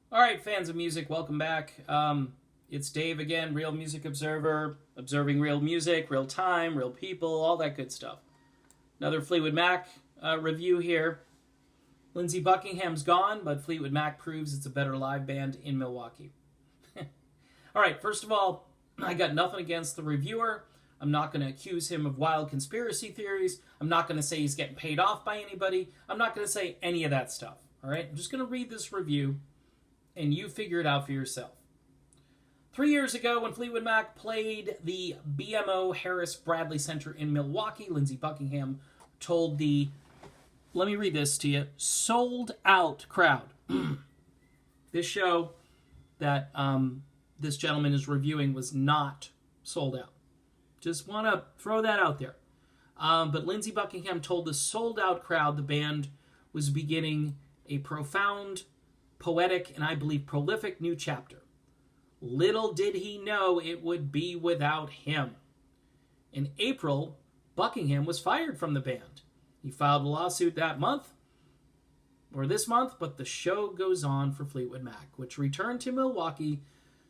All right, fans of music, welcome back. It's Dave again, Real Music Observer, observing real music, real time, real people, all that good stuff. Another Fleetwood Mac review here. Lindsey Buckingham's gone, but Fleetwood Mac proves it's a better live band in Milwaukee. All right, first of all, I got nothing against the reviewer. I'm not going to accuse him of wild conspiracy theories. I'm not going to say he's getting paid off by anybody. I'm not going to say any of that stuff. All right, I'm just going to read this review and you figure it out for yourself. 3 years ago, when Fleetwood Mac played the BMO Harris Bradley Center in Milwaukee, Lindsey Buckingham told the, let me read this to you, sold out crowd. This show that this gentleman is reviewing was not sold out. Just want to throw that out there. But Lindsey Buckingham told the sold out crowd the band was beginning a profound, poetic, and I believe prolific new chapter. Little did he know it would be without him. In April, Buckingham was fired from the band. He filed a lawsuit that month, or this month, but the show goes on for Fleetwood Mac, which returned to Milwaukee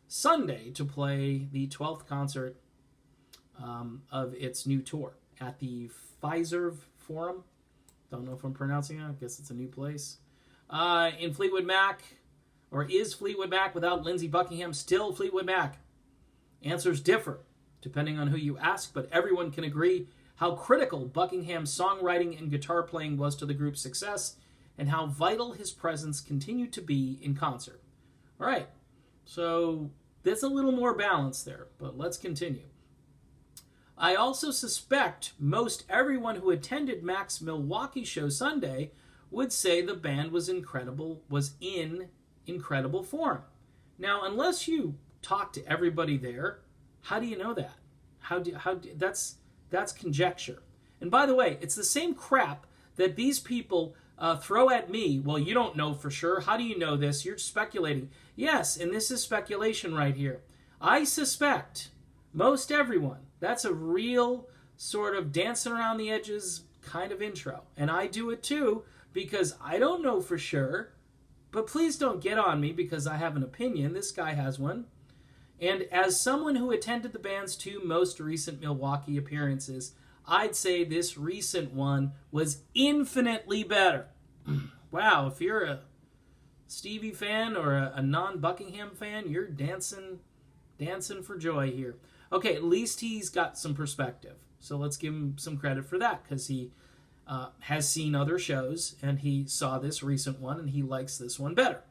Sunday to play the 12th concert of its new tour at the Fiserv Forum. Don't know if I'm pronouncing it. I guess it's a new place. In Fleetwood Mac, or is Fleetwood Mac without Lindsey Buckingham still Fleetwood Mac? Answers differ depending on who you ask, but everyone can agree how critical Buckingham's songwriting and guitar playing was to the group's success and how vital his presence continued to be in concert. All right, so there's a little more balance there, but let's continue. I also suspect most everyone who attended Mac's Milwaukee show Sunday would say the band was in incredible form. Now, unless you talk to everybody there, how do you know that? That's conjecture. And by the way, it's the same crap that these people throw at me. Well, you don't know for sure. How do you know this? You're speculating. Yes, and this is speculation right here. I suspect most everyone. That's a real sort of dancing around the edges kind of intro. And I do it too because I don't know for sure. But please don't get on me because I have an opinion. This guy has one. And as someone who attended the band's two most recent Milwaukee appearances, I'd say this recent one was infinitely better. Wow, if you're a Stevie fan or a non-Buckingham fan, you're dancing for joy here. Okay, at least he's got some perspective. So let's give him some credit for that because he has seen other shows and he saw this recent one and he likes this one better.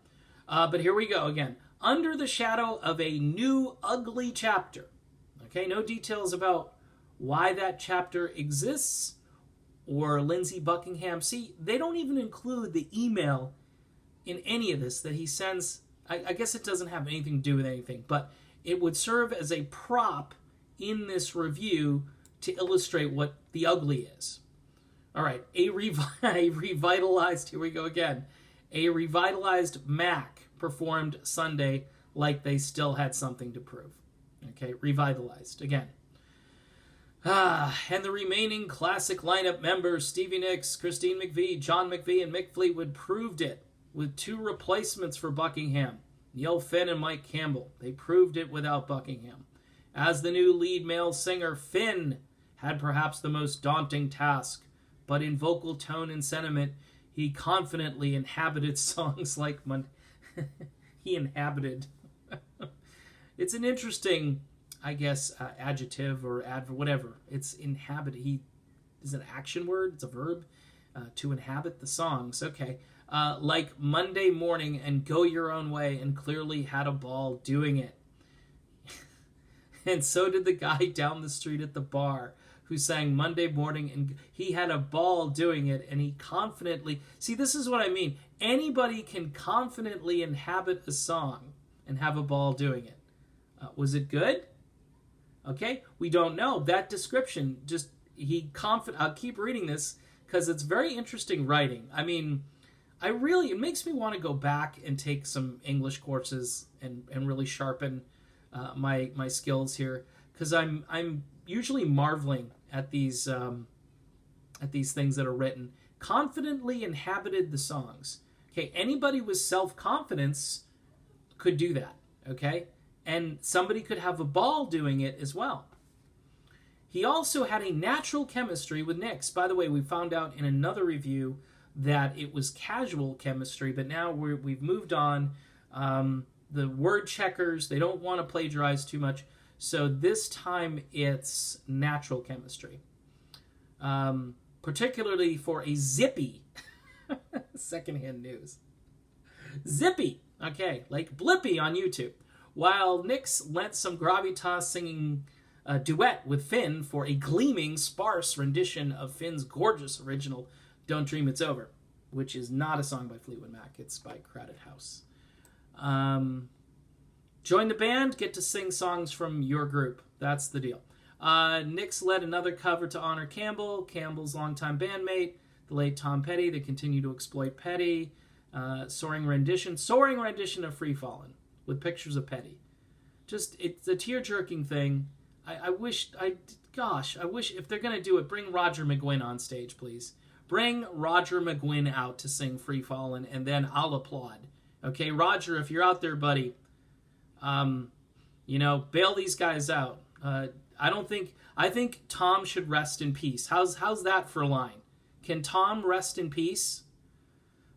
But here we go again. Under the shadow of a new ugly chapter. Okay, no details about why that chapter exists or Lindsey Buckingham. See, they don't even include the email in any of this that he sends. I guess it doesn't have anything to do with anything, but it would serve as a prop in this review to illustrate what the ugly is. All right, a revitalized, here we go again. A revitalized Mac performed Sunday like they still had something to prove. Okay, revitalized again. And the remaining classic lineup members, Stevie Nicks, Christine McVie, John McVie, and Mick Fleetwood proved it with two replacements for Buckingham, Neil Finn and Mike Campbell. They proved it without Buckingham. As the new lead male singer, Finn had perhaps the most daunting task, but in vocal tone and sentiment, he confidently inhabited songs like he inhabited. It's an interesting, I guess, adjective or adverb, whatever. It's inhabit. He is an action word. It's a verb. To inhabit the songs. Okay. Like Monday Morning and Go Your Own Way, and clearly had a ball doing it. And so did the guy down the street at the bar who sang Monday Morning, and he had a ball doing it, and he confidently... See, this is what I mean. Anybody can confidently inhabit a song and have a ball doing it. Was it good? Okay, we don't know. That description, just, I'll keep reading this, because it's very interesting writing. I mean, it makes me want to go back and take some English courses and really sharpen my skills here, because I'm usually marveling at these things that are written. Confidently inhabited the songs. Okay, anybody with self-confidence could do that, okay? And somebody could have a ball doing it as well. He also had a natural chemistry with Nyx. By the way, we found out in another review that it was casual chemistry, but now we've moved on. The word checkers, they don't want to plagiarize too much, so this time it's natural chemistry. Particularly for a Zippy. Secondhand news. Zippy, okay, like Blippy on YouTube. While Nyx lent some gravitas singing a duet with Finn for a gleaming, sparse rendition of Finn's gorgeous original Don't Dream It's Over, which is not a song by Fleetwood Mac, it's by Crowded House. Join the band, get to sing songs from your group. That's the deal. Nyx led another cover to honor Campbell's longtime bandmate, the late Tom Petty. They continue to exploit Petty. Soaring rendition of Free Fallin' with pictures of Petty. Just, it's a tear-jerking thing. I wish if they're going to do it, bring Roger McGuinn on stage, please. Bring Roger McGuinn out to sing Free Fallin', and then I'll applaud. Okay, Roger, if you're out there, buddy, bail these guys out. I think Tom should rest in peace. How's that for a line? Can Tom rest in peace?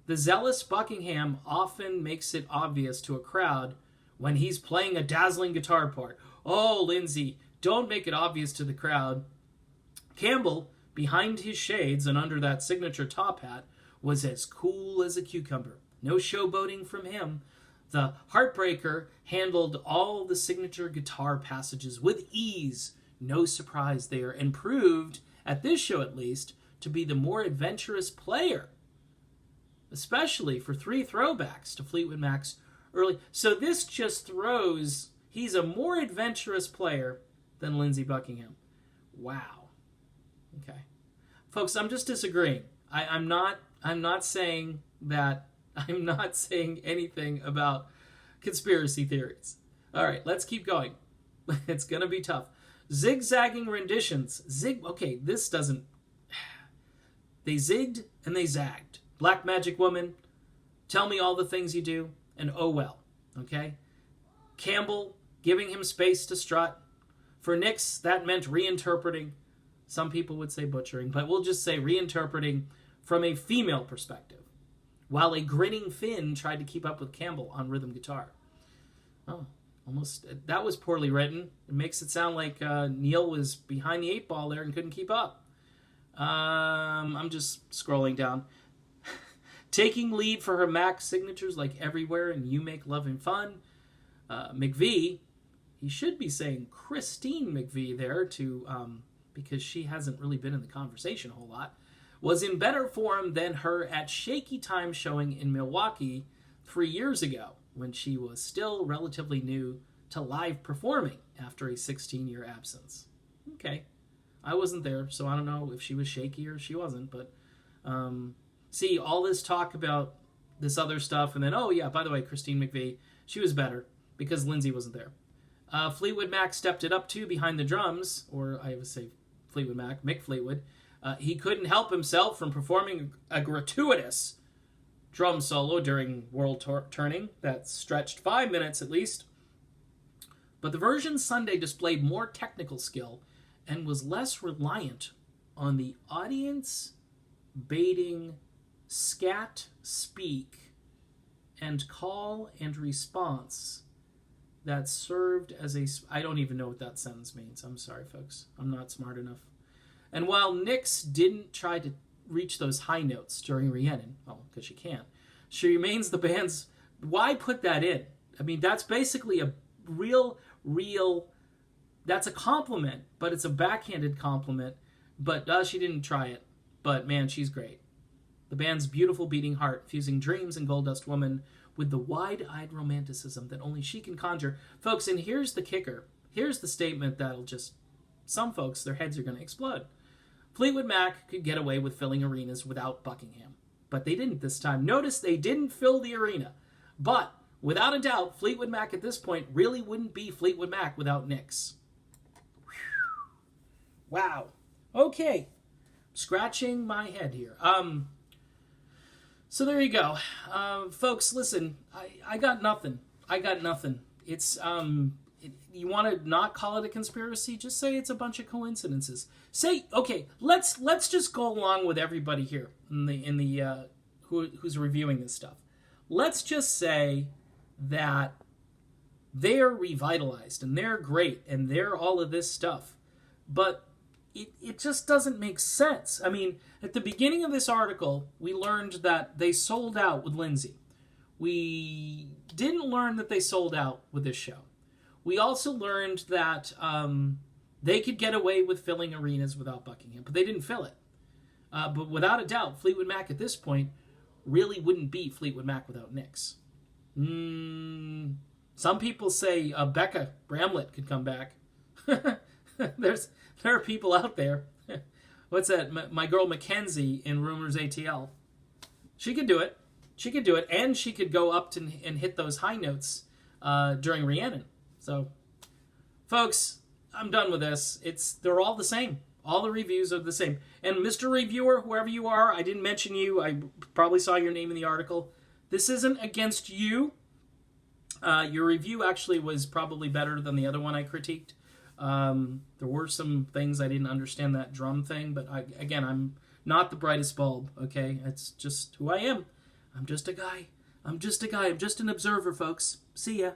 The zealous Buckingham often makes it obvious to a crowd when he's playing a dazzling guitar part. Oh, Lindsay, don't make it obvious to the crowd. Campbell, behind his shades and under that signature top hat, was as cool as a cucumber. No showboating from him. The Heartbreaker handled all the signature guitar passages with ease. No surprise there, and proved, at this show at least, to be the more adventurous player. Especially for 3 throwbacks to Fleetwood Mac's early. So this just throws, he's a more adventurous player than Lindsey Buckingham. Wow. Okay. Folks, I'm just disagreeing. I'm not saying that, I'm not saying anything about conspiracy theories. All right, let's keep going. It's going to be tough. Zigzagging renditions. Okay, this doesn't... They zigged and they zagged. Black Magic Woman, Tell Me All the Things You Do, and Oh Well. Okay? Campbell, giving him space to strut. For Nyx, that meant reinterpreting. Some people would say butchering, but we'll just say reinterpreting from a female perspective. While a grinning Finn tried to keep up with Campbell on rhythm guitar. Oh, almost. That was poorly written. It makes it sound like Neil was behind the 8 ball there and couldn't keep up. I'm just scrolling down. Taking lead for her Mac signatures like Everywhere and You Make Loving Fun. McVie, he should be saying Christine McVie there because she hasn't really been in the conversation a whole lot, was in better form than her at Shaky Time showing in Milwaukee 3 years ago, when she was still relatively new to live performing after a 16-year absence. Okay. I wasn't there, so I don't know if she was shaky or she wasn't, but see, all this talk about this other stuff, and then, oh yeah, by the way, Christine McVie, she was better because Lindsay wasn't there. Fleetwood Mac stepped it up too behind the drums, or I would say Fleetwood Mac, Mick Fleetwood. He couldn't help himself from performing a gratuitous drum solo during World Turning that stretched 5 minutes at least. But the version Sunday displayed more technical skill and was less reliant on the audience baiting scat speak and call and response that served as a... I don't even know what that sentence means. I'm sorry, folks. I'm not smart enough. And while Nyx didn't try to reach those high notes during Rhiannon, well, because she can't, she remains the band's... Why put that in? I mean, that's basically a real... That's a compliment, but it's a backhanded compliment. But she didn't try it. But man, she's great. The band's beautiful beating heart, fusing Dreams and Gold-Dust Woman with the wide-eyed romanticism that only she can conjure. Folks, and here's the kicker. Here's the statement that'll just... Some folks, their heads are going to explode. Fleetwood Mac could get away with filling arenas without Buckingham. But they didn't this time. Notice they didn't fill the arena. But, without a doubt, Fleetwood Mac at this point really wouldn't be Fleetwood Mac without Nyx. Wow. Okay. Scratching my head here. So there you go. Folks, listen, I got nothing. I got nothing. It's you want to not call it a conspiracy? Just say it's a bunch of coincidences. Say, okay, let's just go along with everybody here in the who's reviewing this stuff. Let's just say that they're revitalized and they're great and they're all of this stuff, but it just doesn't make sense. I mean, at the beginning of this article, we learned that they sold out with Lindsay. We didn't learn that they sold out with this show. We also learned that they could get away with filling arenas without Buckingham, but they didn't fill it. But without a doubt, Fleetwood Mac at this point really wouldn't be Fleetwood Mac without Nicks. Some people say Becca Bramlett could come back. There are people out there. What's that? My girl Mackenzie in Rumors ATL. She could do it. She could do it, and she could go up and hit those high notes during Rhiannon. So, folks, I'm done with this. They're all the same. All the reviews are the same. And Mr. Reviewer, whoever you are, I didn't mention you. I probably saw your name in the article. This isn't against you. Your review actually was probably better than the other one I critiqued. There were some things I didn't understand, that drum thing, but I'm not the brightest bulb, okay? It's just who I am. I'm just a guy. I'm just an observer, folks. See ya.